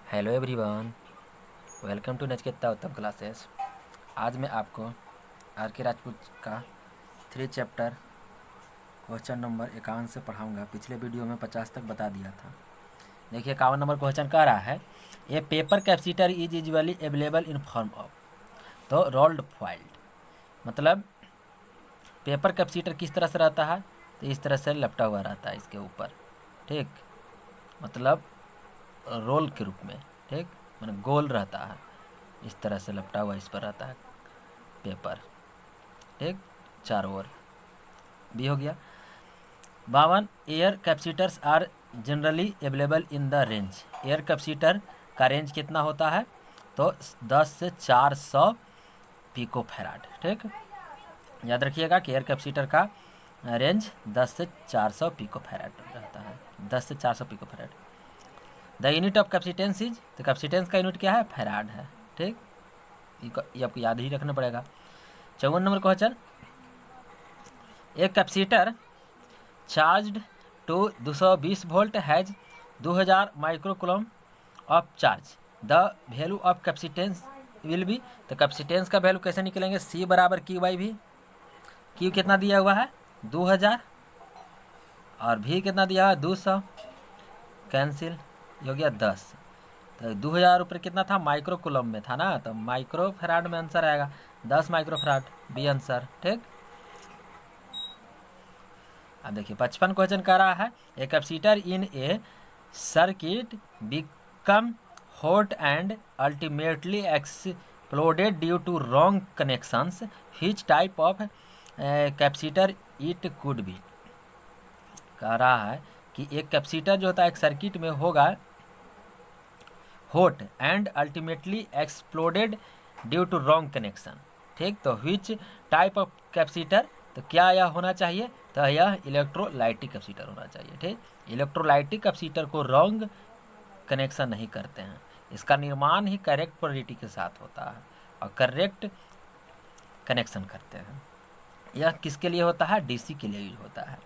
Hello everyone, welcome to Nachketa Uttam classes. आज मैं आपको आर के राजपूत का 3 चैप्टर क्वेश्चन नंबर 51 से पढ़ाऊंगा। पिछले वीडियो में 50 तक बता दिया था। देखिए 51 नंबर क्वेश्चन कह रहा है a paper capacitor is usually available in form of, तो रोल्ड फॉइल्ड, मतलब पेपर कैपेसिटर किस तरह से रहता है, तो इस तरह से लपटा हुआ रहता है इसके ऊपर, ठीक, मतलब रोल के रूप में, ठीक, मतलब गोल रहता है, इस तरह से लपटा हुआ इस पर रहता है पेपर, ठीक, चारों ओर। भी हो गया। 52 air capacitors are generally available in the range. Air capacitor का रेंज कितना होता है, तो 10 से 400 पिको फैराड, ठीक। याद रखिएगा कि एयर कैपेसिटर का रेंज 10 से 400 पिको फैराड रहता है, 10 से 400 pico farad. The unit of capacitance is, तो कैपेसिटेंस का यूनिट क्या है, फैराड है, ठीक। ये आपको याद ही रखना पड़ेगा। 54 नंबर क्वेश्चन, एक capacitor charged to 220 volt has 2000 microcoulomb of charge, the value of capacitance will be, तो कैपेसिटेंस का वैल्यू कैसे निकलेंगे, सी बराबर क्यू बाई वी। क्यू कितना दिया हुआ है 2000 और भी कितना दिया हुआ है 200, कैंसिल हो गया 10। तो 2000 ऊपर कितना था, माइक्रोकूलम में था ना, तो माइक्रो फैराड में आंसर आएगा 10 माइक्रो फैराड, बी आंसर, ठीक। अब देखिए 55 क्वेश्चन कर रहा है a capacitor in a circuit become hot and ultimately exploded due to wrong connections, which type of capacitor it could be. कह रहा है कि एक कैपेसिटर जो होता है एक सर्किट में होगा hot and ultimately exploded due to wrong connection, ठीक। तो व्हिच टाइप ऑफ कैपेसिटर, तो क्या यह होना चाहिए, तो यह इलेक्ट्रोलाइटिक कैपेसिटर होना चाहिए, ठीक। इलेक्ट्रोलाइटिक कैपेसिटर को रॉन्ग कनेक्शन नहीं करते हैं, इसका निर्माण ही करेक्ट पोलैरिटी के साथ होता है और करेक्ट कनेक्शन करते हैं। यह किसके लिए होता है, डीसी के लिए यूज होता है,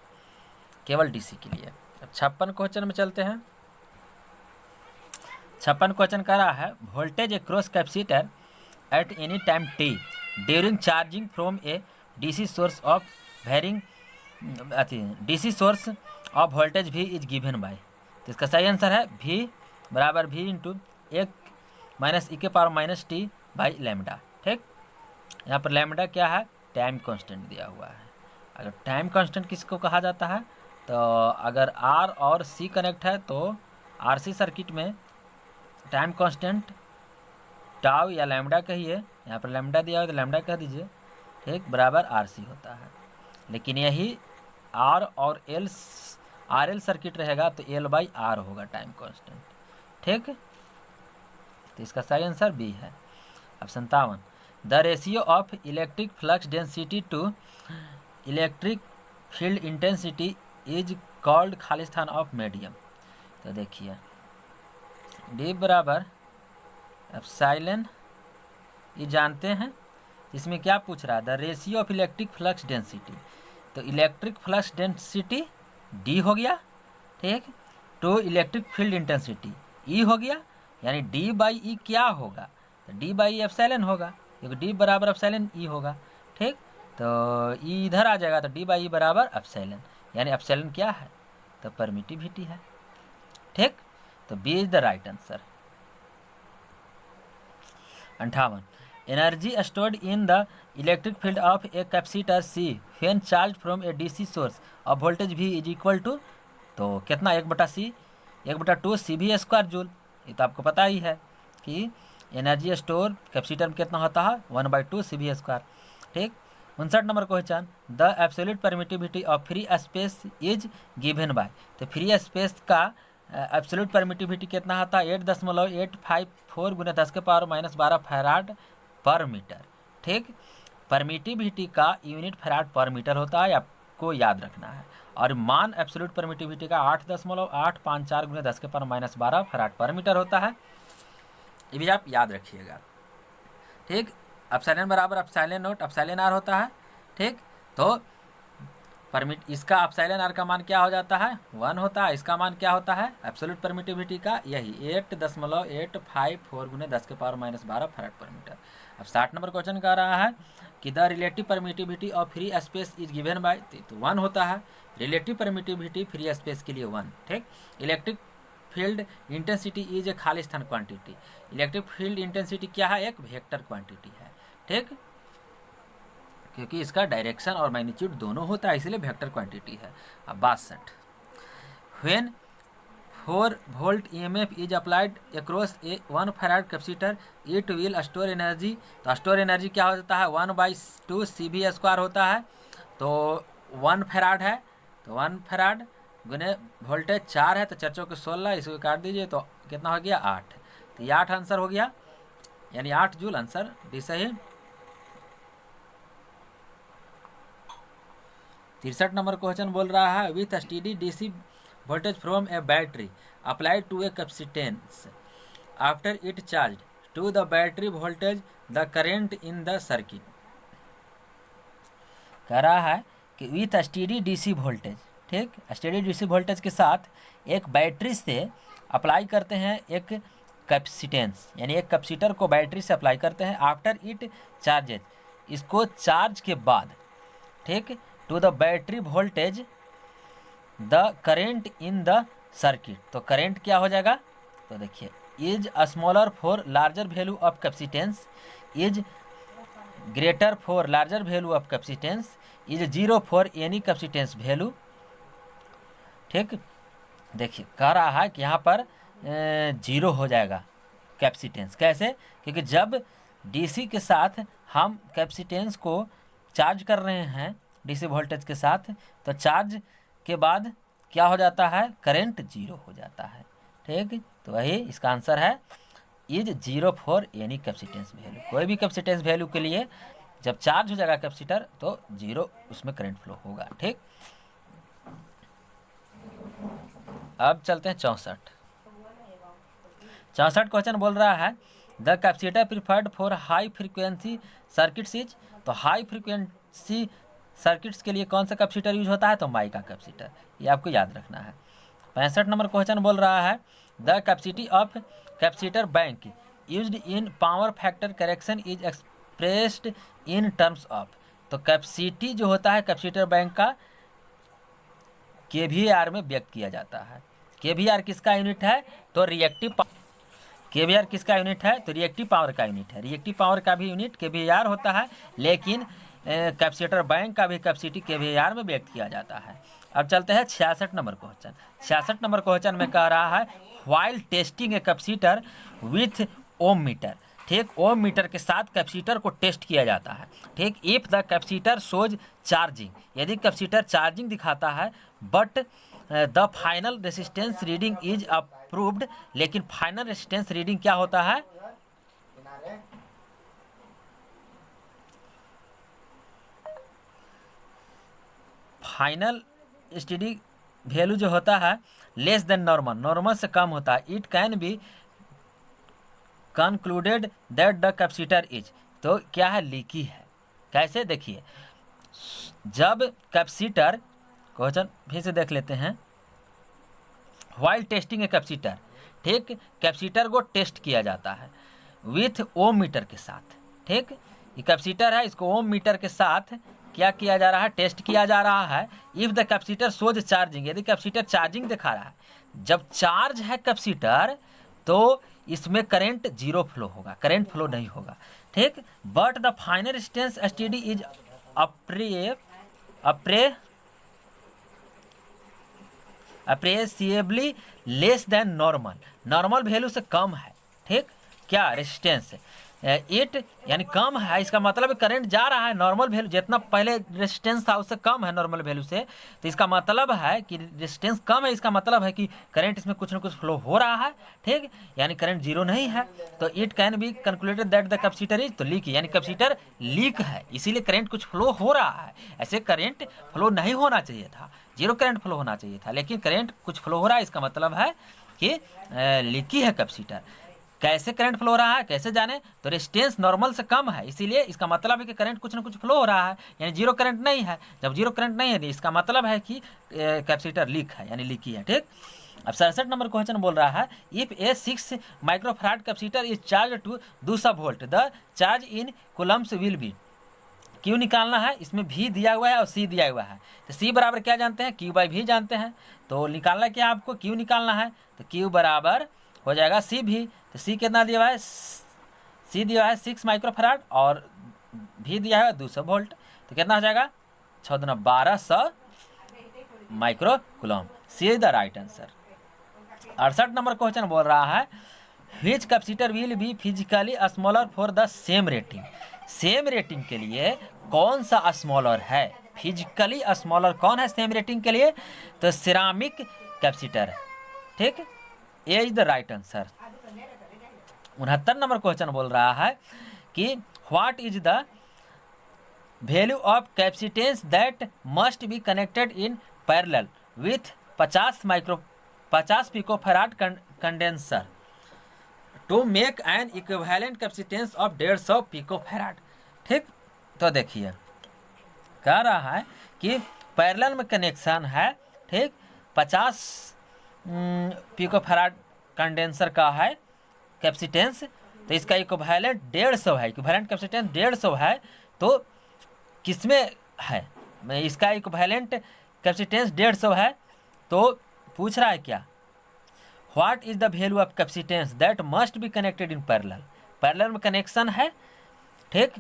केवल डीसी के लिए। अब 56 क्वेश्चन में चलते हैं। 56 क्वेश्चन कर रहा है voltage across capacitor at any time T during charging from a DC source of varying DC source of voltage V is given by, तो इसका सही आंसर है भी बराबर भी इंटू 1 माइनस ई के power minus T by lambda, ठीक। यहाँ पर लैम्डा क्या है, टाइम कांस्टेंट दिया हुआ है। अगर टाइम कांस्टेंट किसको कहा जाता है, तो अगर आर और सी कनेक्ट है तो आरसी सर्किट में टाइम कांस्टेंट टाउ या लैम्डा कहिए, यहाँ पर लैम्डा दिया हो तो लैम्डा कह दीजिए, ठीक, बराबर आरसी होता है। लेकिन यही आर और एल आर एल सर्किट रहेगा तो एल बाई आर होगा टाइम कांस्टेंट, ठीक। तो इसका सही आंसर बी है। अब 57 the ratio of electric flux density to electric field intensity is called खालिस्तान ऑफ मीडियम। तो देखिए डी बराबर एप्सिलॉन, ये जानते हैं। इसमें क्या पूछ रहा है, the ratio of electric flux density, तो इलेक्ट्रिक फ्लक्स डेंसिटी डी हो गया, ठीक, to electric field intensity E हो गया, यानी डी बाई ई क्या होगा, तो डी बाई एप्सिलॉन होगा, क्योंकि डी बराबर एप्सिलॉन ई होगा, ठीक। तो ई इधर आ जाएगा तो डी बाई ई बराबर एप्सिलॉन, यानी एप्सिलॉन क्या है, तो परमिटिविटी है, ठीक। तो B is the right answer. 58 energy stored in the electric field of a capacitor C when charge from a DC source of voltage V is equal to, तो कितना 1/c 1/2 C we square joule. ये तो आपको पता ही है कि energy store capacitor में कितना होता है 1/2 सी वी स्क्वायर, ठीक। 59 number question the absolute permittivity of free space is given by, तो फ्री स्पेस का एब्सोल्यूट परमिटिविटी कितना होता है 8.854 गुना 10 के पावर माइनस 12 फैराड पर मीटर, ठीक। परमिटिविटी का यूनिट फैराड पर मीटर होता है, आपको याद रखना है। और मान एब्सोल्यूट परमिटिविटी का 8.854 गुना 10 के पावर माइनस 12 फैराड पर मीटर होता है, ये भी आप याद रखिएगा, ठीक। एप्सिलॉन बराबर एप्सिलॉन नोट एप्सिलॉन आर होता है, ठीक। तो परमिट इसका एप्सिलॉन आर का मान क्या हो जाता है 1 होता है। इसका मान क्या होता है एब्सोल्यूट परमिटिविटी का यही 8.854 गुने 10 के पावर -12 फैराड पर मीटर। अब 60 नंबर क्वेश्चन कह रहा है कि the relative permittivity of free space is given by, तो 1 होता है रिलेटिव परमिटिविटी फ्री स्पेस के लिए 1। ठीक। Electric field intensity is a खाली स्थान क्वांटिटी। इलेक्ट्रिक फील्ड इंटेंसिटी क्या है एक वेक्टर क्वांटिटी है। ठीक, क्योंकि इसका डायरेक्शन और मैग्नीट्यूड दोनों होता है इसलिए वेक्टर क्वांटिटी है। अब 62 when 4 volt EMF is applied across A 1 farad capacitor it will store energy. तो स्टोर एनर्जी क्या होता है 1/2 CV² होता है। तो 1 फैराड है तो 1 फैराड गुने वोल्टेज 4 है तो 4 चौके 16, इसको काट दीजिए तो कितना हो गया 8। तो ये 8 आंसर हो गया, यानी 8 जूल आंसर डी सही। 63 नंबर क्वेश्चन बोल रहा है with steady DC voltage from a battery applied to a capacitance after it charge to the battery voltage the current in the circuit. कह रहा है कि विथ स्टेडी DC वोल्टेज, ठीक, steady DC voltage के साथ एक बैटरी से apply करते हैं एक कैपेसिटेंस, यानी एक कैपेसिटर को बैटरी से अप्लाई करते हैं आफ्टर इट चार्जेज, इसको चार्ज के बाद, ठीक, to the battery voltage the current in the circuit. तो करेंट क्या हो जाएगा तो देखिए is smaller for larger value of capacitance is greater for larger value of capacitance is 0 for any capacitance value. ठीक, देखिए कह रहा है कि यहाँ पर 0 हो जाएगा कैपेसिटेंस। कैसे? क्योंकि जब DC के साथ हम कैपेसिटेंस को चार्ज कर रहे हैं DC वोल्टेज के साथ, तो चार्ज के बाद क्या हो जाता है करंट 0 हो जाता है। ठीक, तो वही इसका आंसर है is 0 for any capacitance value. कोई भी कैपेसिटेंस वैल्यू के लिए जब चार्ज हो जाएगा कैपेसिटर तो 0 उसमें करंट फ्लो होगा। ठीक, अब चलते हैं 64 क्वेश्चन बोल रहा है the capacitor preferred for high frequency circuits is. तो हाई फ्रीक्वेंसी सर्किट्स के लिए कौन सा कैपेसिटर यूज होता है तो माइका कैपेसिटर, ये आपको याद रखना है। 65 नंबर क्वेश्चन बोल रहा है the capacity of capacitor bank used in power factor correction is expressed in terms of. तो कैपेसिटी जो होता है कैपेसिटर बैंक का kVAR में व्यक्त किया जाता है। kVAR किसका यूनिट है तो रिएक्टिव kVAR किसका यूनिट है तो रिएक्टिव पावर का यूनिट है। रिएक्टिव पावर का भी यूनिट kVAR होता है, लेकिन कैपेसिटर बैंक का भी कैपेसिटी kVAR में व्यक्त किया जाता है। अब चलते हैं 66 नंबर क्वेश्चन। 66 नंबर क्वेश्चन में कह रहा है while testing a capacitor with ohm meter. ठीक, ओम मीटर के साथ कैपेसिटर को टेस्ट किया जाता है। ठीक, if the capacitor shows charging, यदि कैपेसिटर चार्जिंग दिखाता है but the final resistance reading is approved, लेकिन फाइनल रेसिस्टेंस रीडिंग क्या होता है फाइनल स्टडी वैल्यू जो होता है लेस देन नॉर्मल, नॉर्मल से कम होता है। It can be concluded that the capacitor is, तो क्या है लीकी है। कैसे? देखिए जब कैपेसिटर क्वेश्चन फिर से देख लेते हैं। व्हाइल टेस्टिंग ए कैपेसिटर, ठीक, कैपेसिटर को टेस्ट किया जाता है विथ ओम मीटर के साथ। ठीक, ये कैपेसिटर है, इसको ओम मीटर के साथ क्या किया जा रहा है टेस्ट किया जा रहा है। If the capacitor shows charging, यदि कैपेसिटर चार्जिंग दिखा रहा है, जब चार्ज है कैपेसिटर तो इसमें करंट 0 फ्लो होगा, करंट फ्लो नहीं होगा। ठीक, but the final resistance STD is appreciably less than normal, normal value से कम है। ठीक, क्या रेजिस्टेंस इट यानी कम है, इसका मतलब करंट जा रहा है नॉर्मल वैल्यू जितना पहले रेजिस्टेंस था उससे कम है नॉर्मल वैल्यू से, तो इसका मतलब है कि रेजिस्टेंस कम है, इसका मतलब है कि करंट इसमें कुछ ना कुछ फ्लो हो रहा है। ठीक, यानी करंट 0 नहीं है, तो it can be concluded that the capacitor is, तो लीक, यानी कैपेसिटर लीक है, इसीलिए करंट कुछ फ्लो हो रहा है। ऐसे करंट फ्लो नहीं होना चाहिए था, 0 करंट फ्लो होना चाहिए था, लेकिन करंट कुछ फ्लो हो रहा है, इसका मतलब है कि लीकी है कैपेसिटर। कैसे करंट फ्लो हो रहा है, कैसे जाने, तो रेजिस्टेंस नॉर्मल से कम है, इसीलिए इसका मतलब है कि करंट कुछ ना कुछ फ्लो हो रहा है, यानी जीरो करंट नहीं है। जब जीरो करंट नहीं है तो इसका मतलब है कि कैपेसिटर लीक है, यानी लीकी है। ठीक, अब 67 नंबर क्वेश्चन बोल रहा है, if a 6 microfarad capacitor is charge to 200 volt the charge in coulombs will be. Q निकालना है, इसमें भी दिया हुआ है और सी दिया हुआ है, तो सी बराबर क्या जानते हैं, क्यू बाई भी जानते हैं, तो निकालना क्या आपको, क्यू निकालना है, तो क्यू बराबर हो जाएगा सी भी, तो सी कितना दिया हुआ है, सी दिया है 6 माइक्रोफैराड और भी दिया है 200 वोल्ट, तो कितना हो जाएगा 6 दूना 1200 micro coulomb. C is the right answer. 68 number question बोल रहा है, which capacitor will be physically smaller for the same rating. Same rating के लिए कौन सा स्मॉलर है, फिजिकली स्मॉलर कौन है सेम रेटिंग के लिए, तो सिरामिक कैपेसिटर है। ठीक, A is the right answer. 69 number question बोल रहा है कि what is the value of capacitance that must be connected in parallel with 50 picofarad condenser to make an equivalent capacitance of 150 picofarad. ठीक, तो देखिए कह रहा है कि पैरेलल में कनेक्शन है, ठीक, 50 पिकोफैराड कंडेंसर का है कैपेसिटेंस, तो इसका इक्विवेलेंट 150 है, इक्विवेलेंट कैपेसिटेंस 150 है, तो किसमें है, मैं इसका इक्विवेलेंट कैपेसिटेंस 150 है, तो पूछ रहा है क्या, what is the value of capacitance that must be connected in parallel. Parallel में कनेक्शन है, ठीक,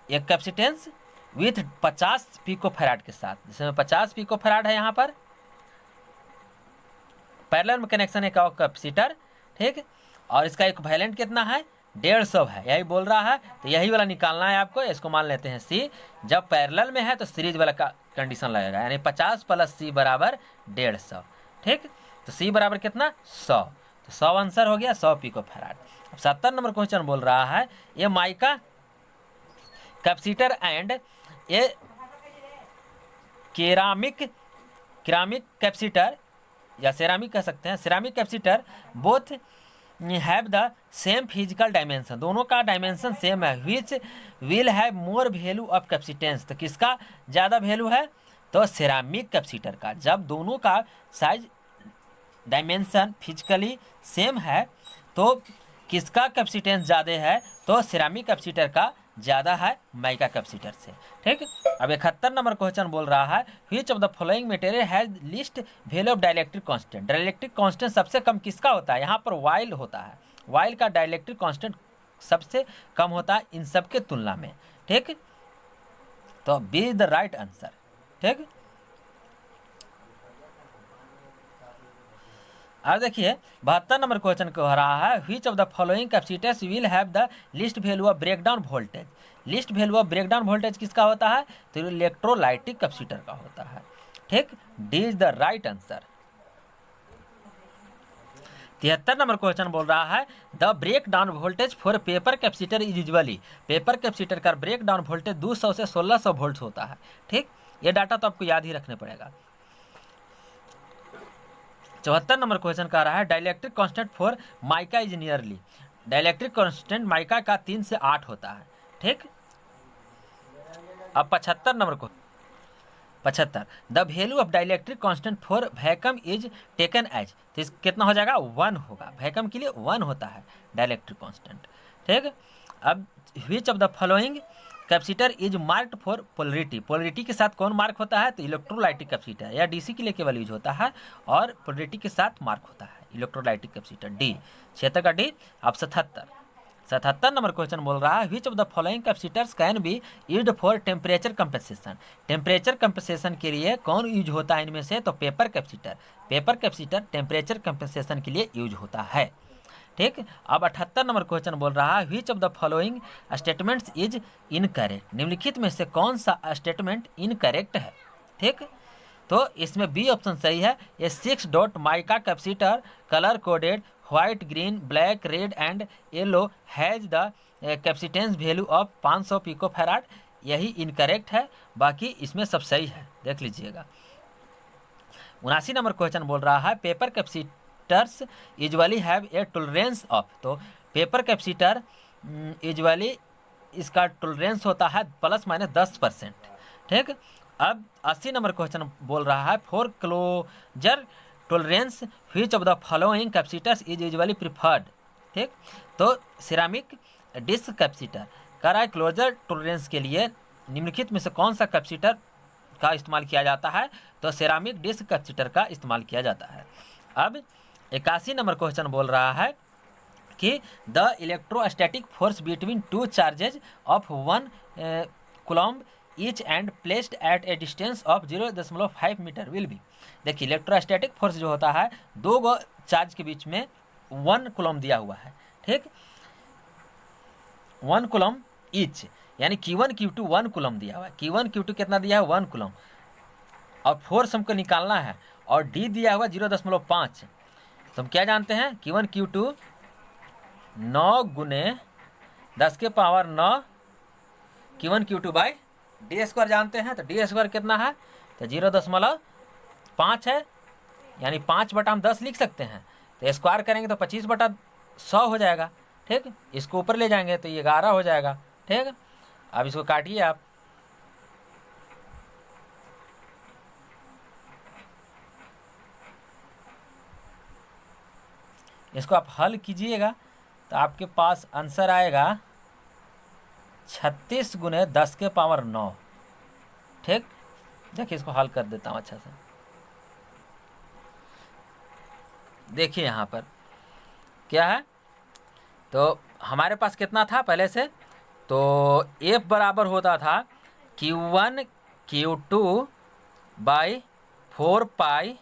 एक कैपेसिटेंस विथ 50 पिकोफैराड के साथ, जिसमें 50 पिकोफैराड है यहाँ पर, पैरेलल में कनेक्शन है का कैपेसिटर, ठीक, और इसका इक्विवेलेंट कितना है 150 है, यही बोल रहा है, तो यही वाला निकालना है आपको, इसको मान लेते हैं सी। जब पैरेलल में है तो सीरीज वाला का कंडीशन लगेगा, यानी 50 प्लस सी बराबर 150। ठीक, तो सी बराबर कितना 100, तो 100 आंसर हो गया, 100 पिकोफैराड। अब 70 नंबर क्वेश्चन बोल रहा है, ये mica capacitor and a ceramic capacitor या सेरामिक कह सकते हैं, ceramic capacitor both have the same physical dimension, दोनों का डायमेंशन सेम है, which will have more value of capacitance, तो किसका ज़्यादा वैल्यू है, तो सेरामिक कैपेसिटर का। जब दोनों का साइज डायमेंशन फिजिकली सेम है तो किसका कैपेसिटेंस ज़्यादा है, तो सेरामिक कैपेसिटर का ज़्यादा है माइका कैपेसिटर से। ठीक, अब 71 नंबर क्वेश्चन बोल रहा है, which of the following material has list value of dielectric constant. Dielectric constant सबसे कम किसका होता है, यहाँ पर वाइल होता है, वाइल का डाइलेक्ट्रिक कांस्टेंट सबसे कम होता है इन सब के तुलना में। ठीक, तो B is the right answer. ठीक, अब देखिए 72 नंबर क्वेश्चन कह रहा है, which of the following capacitors will have the least value of breakdown voltage. Least value of breakdown voltage किसका होता है, तो इलेक्ट्रोलाइटिक कैपेसिटर का होता है। ठीक, D is the right answer. 73 number question बोल रहा है, the break down voltage for paper capacitor is usually, paper capacitor का ब्रेक डाउन वोल्टेज 200 से 1600 वोल्ट होता है। ठीक, ये डाटा तो आपको याद ही रखने पड़ेगा। 74 नंबर क्वेश्चन कह रहा है, dielectric constant for mica is nearly, dielectric constant mica का 3 से 8 होता है। ठीक, अब 75 नंबर को 75, the value of dielectric constant for vacuum is taken as, तो इस कितना हो जाएगा 1 होगा, वैक्यूम के लिए 1 होता है डाइलेक्ट्रिक कांस्टेंट। ठीक, अब which of the following capacitor is marked for polarity, polarity के साथ कौन मार्क होता है, तो इलेक्ट्रोलाइटिक कैपेसिटर, या डीसी के लिए केवल यूज होता है और पोलरिटी के साथ मार्क होता है इलेक्ट्रोलाइटिक कैपेसिटर, डी, क्षेत्र का डी। अब 77 नंबर क्वेश्चन बोल रहा है, which of the following capacitors can be used for temperature compensation, temperature compensation के लिए कौन यूज होता है इनमें से, तो paper capacitor, paper capacitor temperature compensation के लिए यूज होता है। ठीक, अब 78 नंबर क्वेश्चन बोल रहा है, which of the following statements is incorrect, निम्नलिखित में से कौन सा स्टेटमेंट इनकरेक्ट है। ठीक, तो इसमें बी ऑप्शन सही है, ये 6 dot mica capacitor colour coded white, green, black, red and yellow has the capacitance value of 500 picofarad, यही इनकरेक्ट है, बाकी इसमें सब सही है, देख लीजिएगा। 79 नंबर क्वेश्चन बोल रहा है, paper capacitors usually have a tolerance of, तो पेपर कैपेसिटर यूजुअली इसका टॉलरेंस होता है ±10%। ठीक, अब 80 नंबर क्वेश्चन बोल रहा है for closer tolerance which of the following capacitors is usually preferred. ठीक, तो सिरामिक डिस्क कैपेसिटर कह रहा है क्लोजर टॉलरेंस के लिए निम्नलिखित में से कौन सा कैपेसिटर का इस्तेमाल किया जाता है, तो सिरामिक डिस्क कैपेसिटर का इस्तेमाल किया जाता है। अब 81 नंबर क्वेश्चन बोल रहा है कि the electrostatic force between two charges of 1 coulomb each and placed at a distance of 0.5 metre will be. देखिए इलेक्ट्रोस्टैटिक फोर्स जो होता है दो गो चार्ज के बीच में 1 कूलम्ब दिया हुआ है। ठीक, 1 कूलम्ब ईच यानी Q1 Q2 1 कूलम्ब दिया हुआ है। Q1 Q2 कितना दिया है 1 कूलम्ब, और फोर्स हमको निकालना है और D दिया हुआ 0.5। तो हम क्या जानते हैं Q1 Q2 9 गुने 10 के power 9 Q1 Q2 by D square जानते हैं। तो डी स्क्वायर कितना है, तो 0.5 है, यानी 5 बटा हम 10 लिख सकते हैं। तो स्क्वायर करेंगे तो 25/100 हो जाएगा। ठीक, इसको ऊपर ले जाएंगे तो ये 11 हो जाएगा। ठीक, अब इसको काटिए आप, इसको आप हल कीजिएगा तो आपके पास आंसर आएगा 36 गुने 10 के पावर 9। ठीक, देखिए इसको हल कर देता हूँ अच्छा से। देखिए यहाँ पर क्या है, तो हमारे पास कितना था पहले से, तो F बराबर होता था Q1 Q2 by 4 pi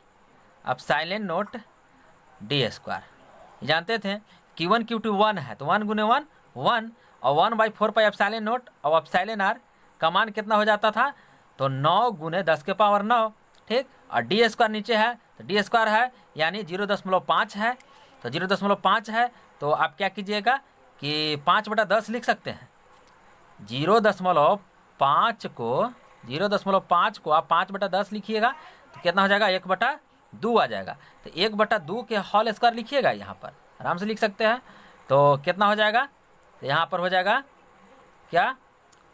epsilon not D square जानते थे। Q1 Q2 1 है तो 1 गुने 1 1 और 1/4 पाई एप्सिलॉन नॉट और एप्सिलॉन आर का मान कितना हो जाता था, तो 9 गुने 10 के पावर 9। ठीक, और डी स्क्वायर नीचे है तो डी स्क्वायर है यानी 0.5 है, तो 0.5 है तो आप क्या कीजिएगा कि 5/10 लिख सकते हैं। 0.5 को आप 5/10 लिखिएगा तो कितना हो जाएगा 1/2 आ जाएगा। तो 1/2 के होल स्क्वायर लिखिएगा, यहाँ पर आराम से लिख सकते हैं। तो कितना हो जाएगा, तो यहाँ पर हो जाएगा क्या,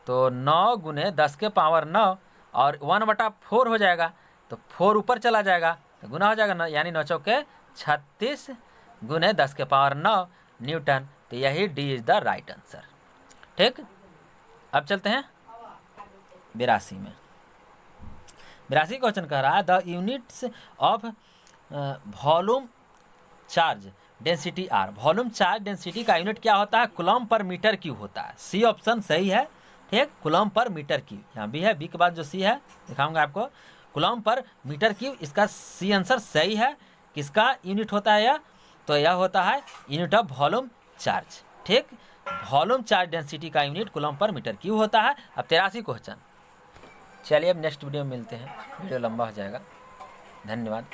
तो 9 गुने 10 के पावर 9 और 1/4 हो जाएगा, तो 4 ऊपर चला जाएगा तो गुना हो जाएगा, यानी 9 चौके 36 गुने 10 के पावर 9 न्यूटन। तो यही D is the right answer. ठीक, अब चलते हैं 82 में। 82 क्वेश्चन कह रहा है the units of volume charge density are. Volume charge density का यूनिट क्या होता है, कूलम्ब पर मीटर क्यूब होता है। सी ऑप्शन सही है। ठीक, कूलम्ब पर मीटर क्यूब, यहाँ बी है, बी के बाद जो सी है दिखाऊंगा आपको। कूलम्ब पर मीटर क्यूब, इसका सी आंसर सही है। किसका यूनिट होता है यह, तो यह होता है यूनिट ऑफ वॉल्यूम चार्ज। ठीक, वॉल्यूम चार्ज डेंसिटी का यूनिट कूलम्ब पर मीटर क्यूब होता है। अब 83 क्वेश्चन। चलिए अब नेक्स्ट वीडियो में मिलते हैं, वीडियो लंबा हो जाएगा। धन्यवाद।